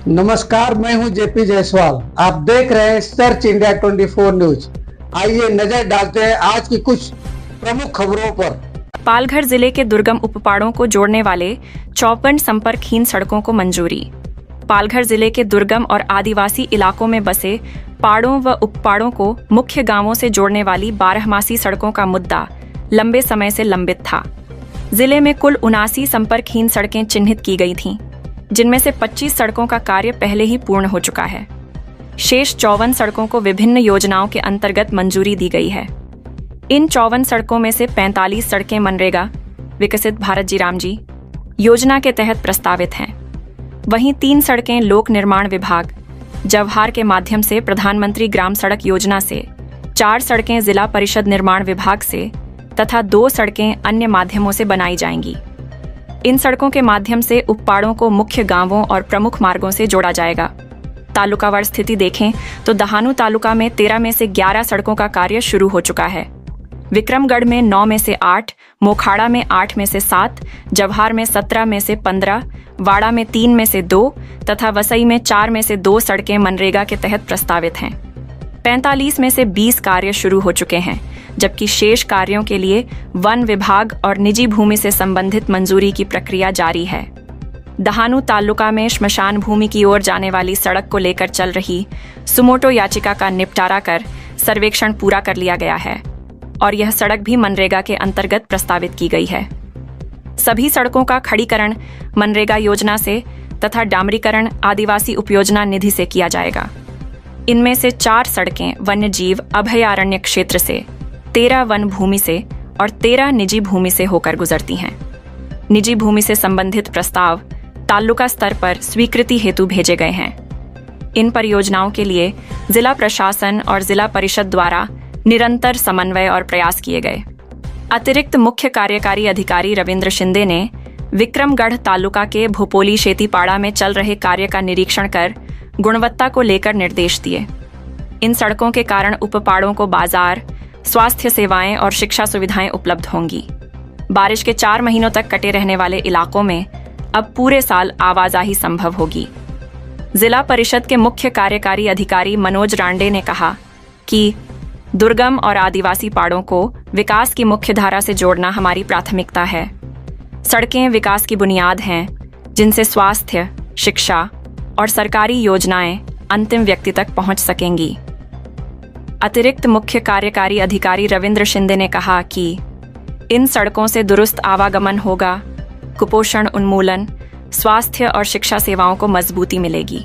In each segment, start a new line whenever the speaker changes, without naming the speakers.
नमस्कार, मैं हूं जेपी जायसवाल। आप देख रहे हैं सर्च इंडिया 24 न्यूज। आइए नजर डालते हैं आज की कुछ प्रमुख खबरों पर।
पालघर जिले के दुर्गम उपपाड़ों को जोड़ने वाले 54 संपर्कहीन सड़कों को मंजूरी। पालघर जिले के दुर्गम और आदिवासी इलाकों में बसे पाड़ों व उपपाड़ों को मुख्य गांवों से जोड़ने वाली 12मासी सड़कों का मुद्दा लंबे समय से लंबित था। जिले में कुल 79 संपर्कहीन सड़कें चिन्हित की गई थीं, जिनमें से 25 सड़कों का कार्य पहले ही पूर्ण हो चुका है। शेष 54 सड़कों को विभिन्न योजनाओं के अंतर्गत मंजूरी दी गई है। इन 54 सड़कों में से 45 सड़कें मनरेगा विकसित भारत जी राम जी योजना के तहत प्रस्तावित हैं। वहीं 3 सड़कें लोक निर्माण विभाग जवाहर के माध्यम से प्रधानमंत्री ग्राम सड़क योजना से, 4 सड़कें जिला परिषद निर्माण विभाग से तथा 2 सड़कें अन्य माध्यमों से बनाई जाएंगी। इन सड़कों के माध्यम से उपपाड़ों को मुख्य गांवों और प्रमुख मार्गों से जोड़ा जाएगा। तालुकावार स्थिति देखें तो दहानू तालुका में 13 में से 11 सड़कों का कार्य शुरू हो चुका है। विक्रमगढ़ में 9 में से 8, मोखाड़ा में 8 में से 7, जवाहर में 17 में से 15, वाड़ा में 3 में से 2 तथा वसई में 4 में से 2 सड़कें मनरेगा के तहत प्रस्तावित हैं। 45 में से 20 कार्य शुरू हो चुके हैं, जबकि शेष कार्यों के लिए वन विभाग और निजी भूमि से संबंधित मंजूरी की प्रक्रिया जारी है। दहानू तालुका में श्मशान भूमि की ओर जाने वाली सड़क को लेकर चल रही सुमोटो याचिका का निपटारा कर सर्वेक्षण पूरा कर लिया गया है और यह सड़क भी मनरेगा के अंतर्गत प्रस्तावित की गई है। सभी सड़कों का खड़ीकरण मनरेगा योजना से तथा डामरीकरण आदिवासी उपयोजना निधि से किया जाएगा। इनमें से 4 सड़कें वन्य जीव अभयारण्य क्षेत्र से, 13 वन भूमि से और 13 निजी भूमि से होकर गुजरती हैं। निजी भूमि से संबंधित प्रस्ताव तालुका स्तर पर स्वीकृति हेतु भेजे गए हैं। इन परियोजनाओं के लिए जिला प्रशासन और जिला परिषद द्वारा निरंतर समन्वय और प्रयास किए गए। अतिरिक्त मुख्य कार्यकारी अधिकारी रविंद्र शिंदे ने विक्रमगढ़ तालुका के भोपोली शेतीपाड़ा में चल रहे कार्य का निरीक्षण कर गुणवत्ता को लेकर निर्देश दिए। इन सड़कों के कारण उपपाड़ों को बाजार, स्वास्थ्य सेवाएं और शिक्षा सुविधाएं उपलब्ध होंगी। बारिश के 4 महीनों तक कटे रहने वाले इलाकों में अब पूरे साल आवाजाही संभव होगी। जिला परिषद के मुख्य कार्यकारी अधिकारी मनोज रांडे ने कहा कि दुर्गम और आदिवासी पाड़ों को विकास की मुख्य धारा से जोड़ना हमारी प्राथमिकता है। सड़कें विकास की बुनियाद हैं, जिनसे स्वास्थ्य, शिक्षा और सरकारी योजनाएं अंतिम व्यक्ति तक पहुंच सकेंगी। अतिरिक्त मुख्य कार्यकारी अधिकारी रविंद्र शिंदे ने कहा कि इन सड़कों से दुरुस्त आवागमन होगा, कुपोषण उन्मूलन, स्वास्थ्य और शिक्षा सेवाओं को मजबूती मिलेगी।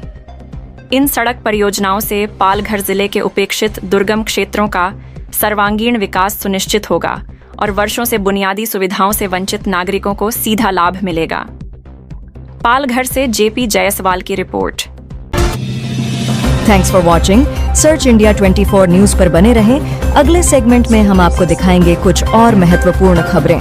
इन सड़क परियोजनाओं से पालघर जिले के उपेक्षित दुर्गम क्षेत्रों का सर्वांगीण विकास सुनिश्चित होगा और वर्षों से बुनियादी सुविधाओं से वंचित नागरिकों को सीधा लाभ मिलेगा। पालघर से जेपी जायसवाल की report.
Thanks for watching. Search India 24 news पर बने रहें। अगले सेगमेंट में हम आपको दिखाएंगे कुछ और महत्वपूर्ण खबरें।